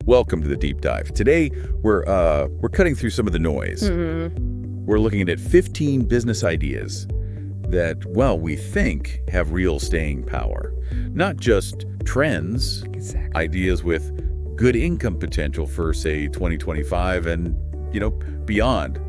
Welcome to the deep dive. Today, we're cutting through some of the noise. We're looking at 15 business ideas that, well, we think have real staying power. Not just trends, ideas with good income potential for, say, 2025 and, beyond.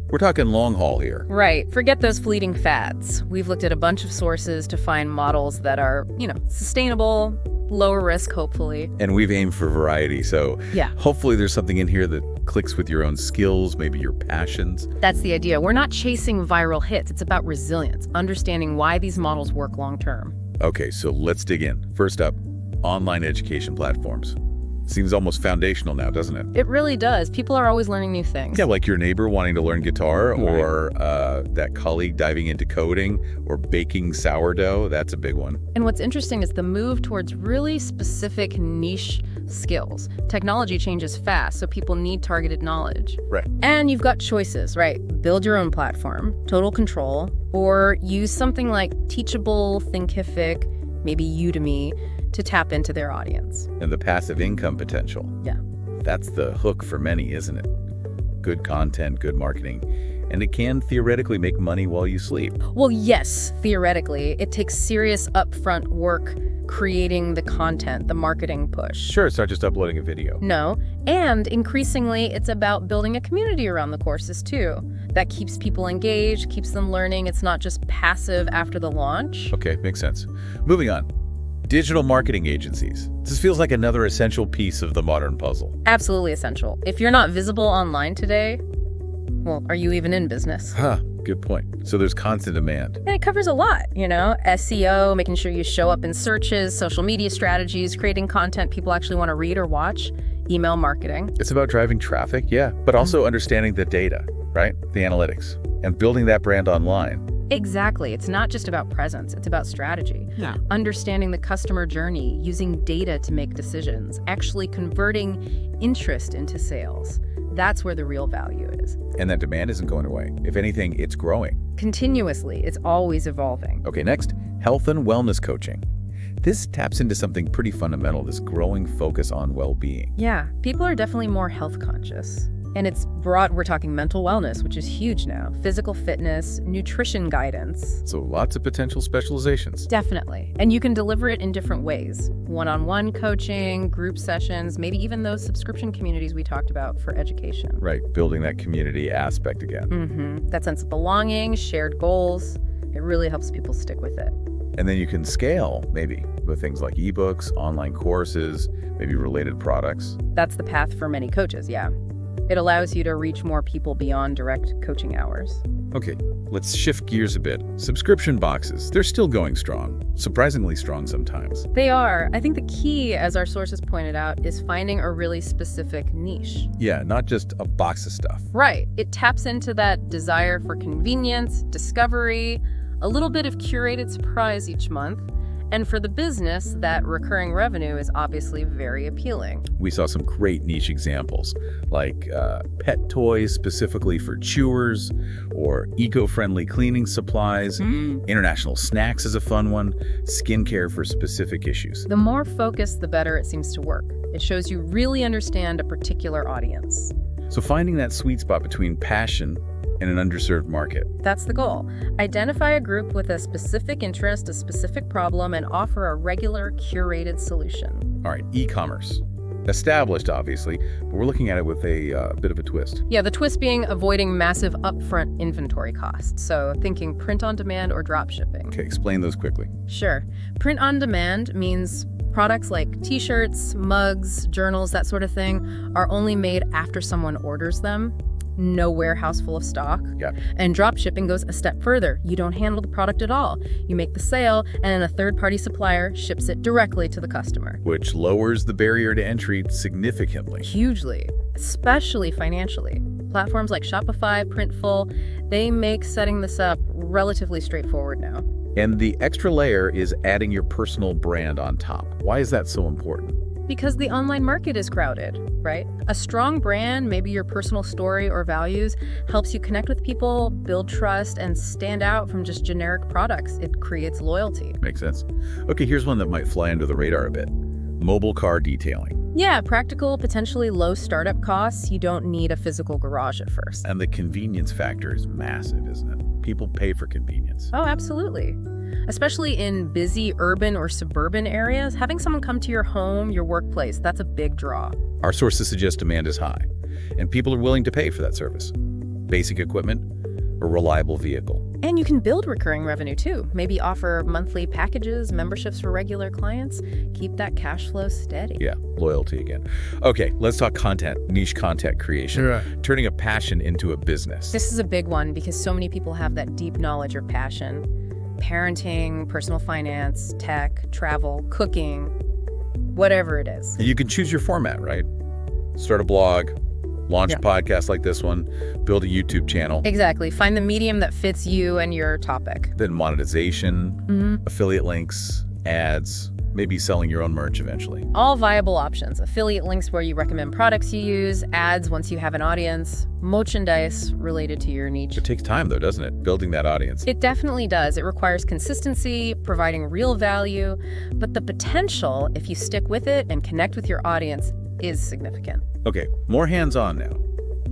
We're talking long haul here. Right. Forget those fleeting fads. We've looked at a bunch of sources to find models that are, sustainable, lower risk, hopefully. And we've aimed for variety, so yeah, hopefully there's something in here that clicks with your own skills, maybe your passions. That's the idea. We're not chasing viral hits. It's about resilience, understanding why these models work long term. Okay, so let's dig in. First up, online education platforms. Seems almost foundational now, doesn't it? It really does. People are always learning new things. Yeah, like your neighbor wanting to learn guitar, or that colleague diving into coding or baking sourdough. That's a big one. And what's interesting is the move towards really specific niche skills. Technology changes fast, so people need targeted knowledge. Right. And you've got choices, right? Build your own platform, total control, or use something like Teachable, Thinkific, maybe Udemy, to tap into their audience. And the passive income potential. Yeah. That's the hook for many, isn't it? Good content, good marketing. And it can theoretically make money while you sleep. Well, yes, theoretically. It takes serious upfront work creating the content, the marketing push. Sure, it's not just uploading a video. No. And increasingly, it's about building a community around the courses, too. That keeps people engaged, keeps them learning. It's not just passive after the launch. Okay, makes sense. Moving on. Digital marketing agencies. This feels like another essential piece of the modern puzzle. Absolutely essential. If you're not visible online today, well, are you even in business? Good point. So there's constant demand. And it covers a lot, SEO, making sure you show up in searches, social media strategies, creating content people actually want to read or watch, email marketing. It's about driving traffic, yeah, but also understanding the data, right? The analytics, and building that brand online. Exactly. It's not just about presence, it's about strategy. Yeah. Understanding the customer journey, using data to make decisions, actually converting interest into sales. That's where the real value is. And that demand isn't going away. If anything, it's growing. Continuously. It's always evolving. Okay, next, health and wellness coaching. This taps into something pretty fundamental, this growing focus on well-being. Yeah, people are definitely more health conscious. And it's broad, we're talking mental wellness, which is huge now, physical fitness, nutrition guidance. So lots of potential specializations. Definitely. And you can deliver it in different ways. One-on-one coaching, group sessions, maybe even those subscription communities we talked about for education. Right, building that community aspect again. That sense of belonging, shared goals, it really helps people stick with it. And then you can scale, maybe, with things like ebooks, online courses, maybe related products. That's the path for many coaches, yeah. It allows you to reach more people beyond direct coaching hours. Okay, let's shift gears a bit. Subscription boxes, they're still going strong. Surprisingly strong sometimes. They are. I think the key, as our sources pointed out, is finding a really specific niche. Yeah, not just a box of stuff. Right. It taps into that desire for convenience, discovery, a little bit of curated surprise each month. And for the business, that recurring revenue is obviously very appealing. We saw some great niche examples, like pet toys specifically for chewers, or eco-friendly cleaning supplies. International snacks is a fun one. Skincare for specific issues. The more focused, the better it seems to work. It shows you really understand a particular audience. So finding that sweet spot between passion and an underserved market. That's the goal. Identify a group with a specific interest, a specific problem, and offer a regular, curated solution. All right, e-commerce. Established, obviously, but we're looking at it with a bit of a twist. Yeah, the twist being avoiding massive upfront inventory costs. So thinking print on demand or drop shipping. Okay, explain those quickly. Sure. Print on demand means products like t-shirts, mugs, journals, that sort of thing are only made after someone orders them. No warehouse full of stock. Yeah. And drop shipping goes a step further. You don't handle the product at all. You make the sale, and then a third-party supplier ships it directly to the customer. Which lowers the barrier to entry significantly. Hugely, especially financially. Platforms like Shopify, Printful, they make setting this up relatively straightforward now. And the extra layer is adding your personal brand on top. Why is that so important? Because the online market is crowded, right? A strong brand, maybe your personal story or values, helps you connect with people, build trust, and stand out from just generic products. It creates loyalty. Makes sense. Okay, here's one that might fly under the radar a bit. Mobile car detailing. Yeah, practical, potentially low startup costs. You don't need a physical garage at first. And the convenience factor is massive, isn't it? People pay for convenience. Oh, absolutely. Especially in busy urban or suburban areas, having someone come to your home, your workplace, that's a big draw. Our sources suggest demand is high, and people are willing to pay for that service. Basic equipment, a reliable vehicle. And you can build recurring revenue too. Maybe offer monthly packages, memberships for regular clients. Keep that cash flow steady. Yeah, loyalty again. Okay, let's talk content, niche content creation, Right. turning a passion into a business. This is a big one because so many people have that deep knowledge or passion. Parenting, personal finance, tech, travel, cooking, whatever it is. And you can choose your format, right? Start a blog, launch a podcast like this one, build a YouTube channel. Exactly. Find the medium that fits you and your topic. Then monetization, affiliate links, ads, maybe selling your own merch eventually. All viable options. Affiliate links where you recommend products you use, ads once you have an audience, merchandise related to your niche. It takes time though, doesn't it? Building that audience. It definitely does. It requires consistency, providing real value, but the potential, if you stick with it and connect with your audience, is significant. Okay, more hands-on now.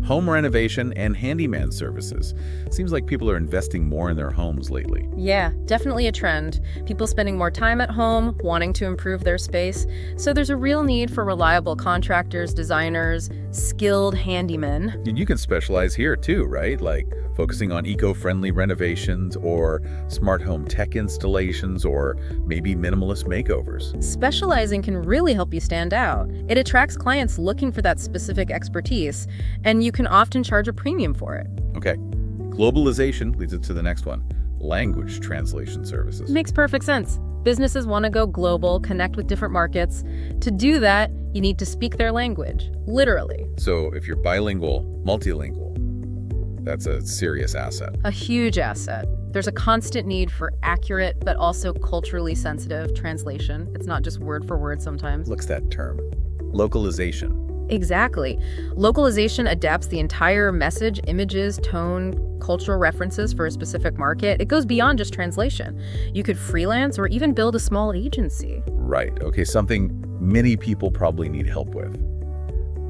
Home renovation and handyman services. Seems like people are investing more in their homes lately. Yeah, definitely a trend. People spending more time at home, wanting to improve their space. So there's a real need for reliable contractors, designers, skilled handymen. And you can specialize here too, right? Like focusing on eco-friendly renovations or smart home tech installations or maybe minimalist makeovers. Specializing can really help you stand out. It attracts clients looking for that specific expertise, and you can often charge a premium for it. Okay, globalization leads us to the next one. Language translation services. Makes perfect sense. Businesses want to go global, connect with different markets. To do that, you need to speak their language, literally. So if you're bilingual, multilingual, that's a serious asset. A huge asset. There's a constant need for accurate, but also culturally sensitive translation. It's not just word for word sometimes. What's that term? Localization. Exactly. Localization adapts the entire message, images, tone, cultural references for a specific market. It goes beyond just translation. You could freelance or even build a small agency. Right. Okay, something many people probably need help with.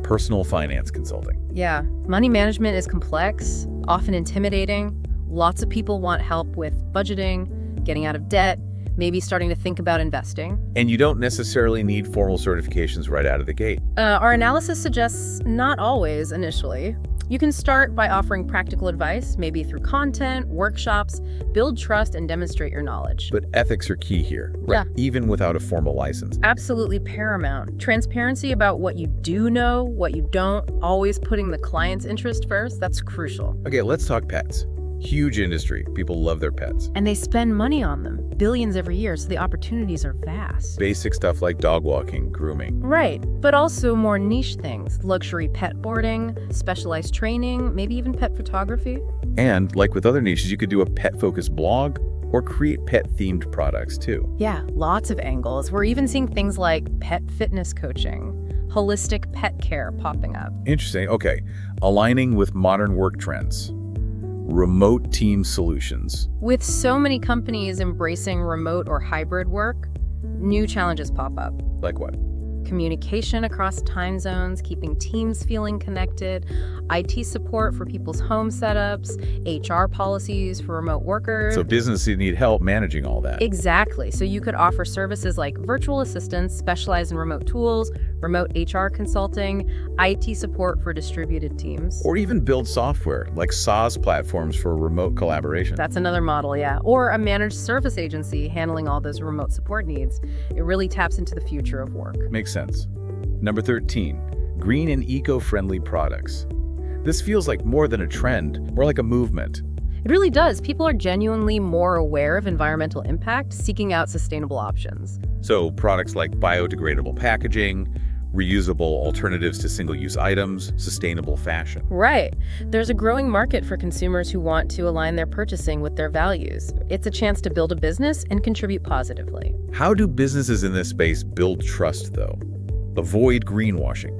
Personal finance consulting. Yeah, money management is complex, often intimidating. Lots of people want help with budgeting, getting out of debt, maybe starting to think about investing. And you don't necessarily need formal certifications right out of the gate. Our analysis suggests not always initially. You can start by offering practical advice, maybe through content, workshops, build trust, and demonstrate your knowledge. But ethics are key here, right? Yeah. Even without a formal license. Absolutely paramount. Transparency about what you do know, what you don't, always putting the client's interest first, that's crucial. Okay, let's talk pets. Huge industry. People love their pets. And they spend money on them, billions every year, so the opportunities are vast. Basic stuff like dog walking, grooming. Right, but also more niche things, luxury pet boarding, specialized training, maybe even pet photography. And like with other niches, you could do a pet-focused blog or create pet-themed products too. Yeah, lots of angles. We're even seeing things like pet fitness coaching, holistic pet care popping up. Interesting. Okay, aligning with modern work trends. Remote team solutions. With so many companies embracing remote or hybrid work, new challenges pop up. Like what? Communication across time zones, keeping teams feeling connected, IT support for people's home setups, HR policies for remote workers. So businesses need help managing all that. Exactly. So you could offer services like virtual assistants, specialized in remote tools, remote HR consulting, IT support for distributed teams. Or even build software like SaaS platforms for remote collaboration. That's another model, yeah. Or a managed service agency handling all those remote support needs. It really taps into the future of work. Makes sense. Number 13, green and eco-friendly products. This feels like more than a trend, more like a movement. It really does. People are genuinely more aware of environmental impact, seeking out sustainable options. So products like biodegradable packaging, reusable alternatives to single-use items, sustainable fashion. Right. There's a growing market for consumers who want to align their purchasing with their values. It's a chance to build a business and contribute positively. How do businesses in this space build trust, though? Avoid greenwashing.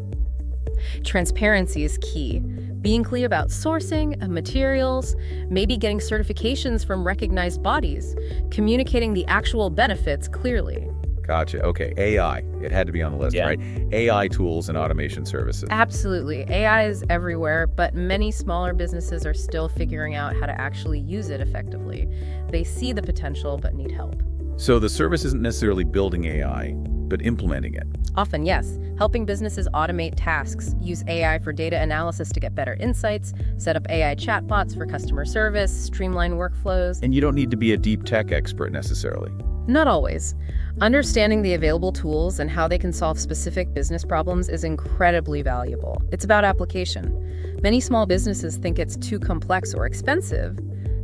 Transparency is key. Being clear about sourcing of materials, maybe getting certifications from recognized bodies, communicating the actual benefits clearly. Gotcha. Okay, AI. It had to be on the list, Yeah. right? AI tools and automation services. Absolutely. AI is everywhere, but many smaller businesses are still figuring out how to actually use it effectively. They see the potential but need help. So the service isn't necessarily building AI, but implementing it. Often, yes. Helping businesses automate tasks, use AI for data analysis to get better insights, set up AI chatbots for customer service, streamline workflows. And you don't need to be a deep tech expert necessarily. Not always. Understanding the available tools and how they can solve specific business problems is incredibly valuable. It's about application. Many small businesses think it's too complex or expensive,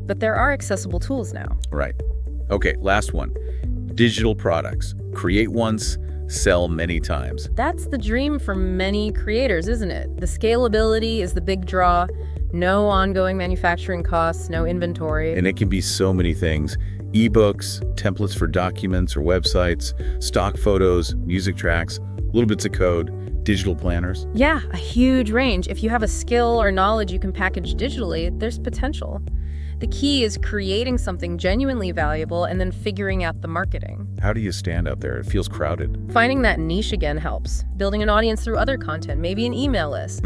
but there are accessible tools now. Right. Okay, last one. Digital products. Create once, sell many times. That's the dream for many creators, isn't it? The scalability is the big draw. No ongoing manufacturing costs, no inventory. And it can be so many things. Ebooks, templates for documents or websites, stock photos, music tracks, little bits of code, digital planners. Yeah, a huge range. If you have a skill or knowledge you can package digitally, there's potential. The key is creating something genuinely valuable and then figuring out the marketing. How do you stand out there? It feels crowded. Finding that niche again helps. Building an audience through other content, maybe an email list.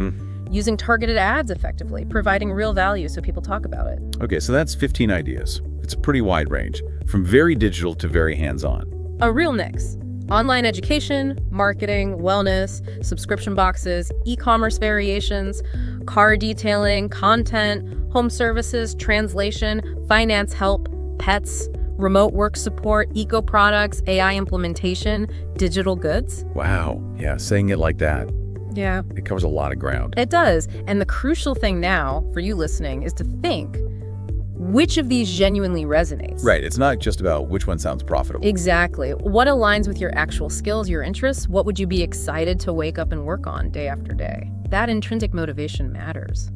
Using targeted ads effectively, providing real value so people talk about it. Okay, so that's 15 ideas. It's a pretty wide range, from very digital to very hands-on. A real mix. Online education, marketing, wellness, subscription boxes, e-commerce variations, car detailing, content, home services, translation, finance help, pets, remote work support, eco products, AI implementation, digital goods. Wow, yeah, saying it like that, Yeah. it covers a lot of ground. It does. And the crucial thing now for you listening is to think, which of these genuinely resonates? Right, it's not just about which one sounds profitable. Exactly. What aligns with your actual skills, your interests? What would you be excited to wake up and work on day after day? That intrinsic motivation matters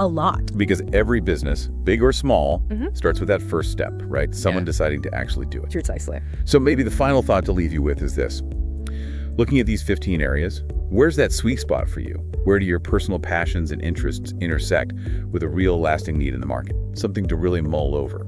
a lot. Because every business, big or small, starts with that first step, right? Someone Yeah. deciding to actually do it. Precisely. So maybe the final thought to leave you with is this. Looking at these 15 areas, where's that sweet spot for you? Where do your personal passions and interests intersect with a real lasting need in the market? Something to really mull over.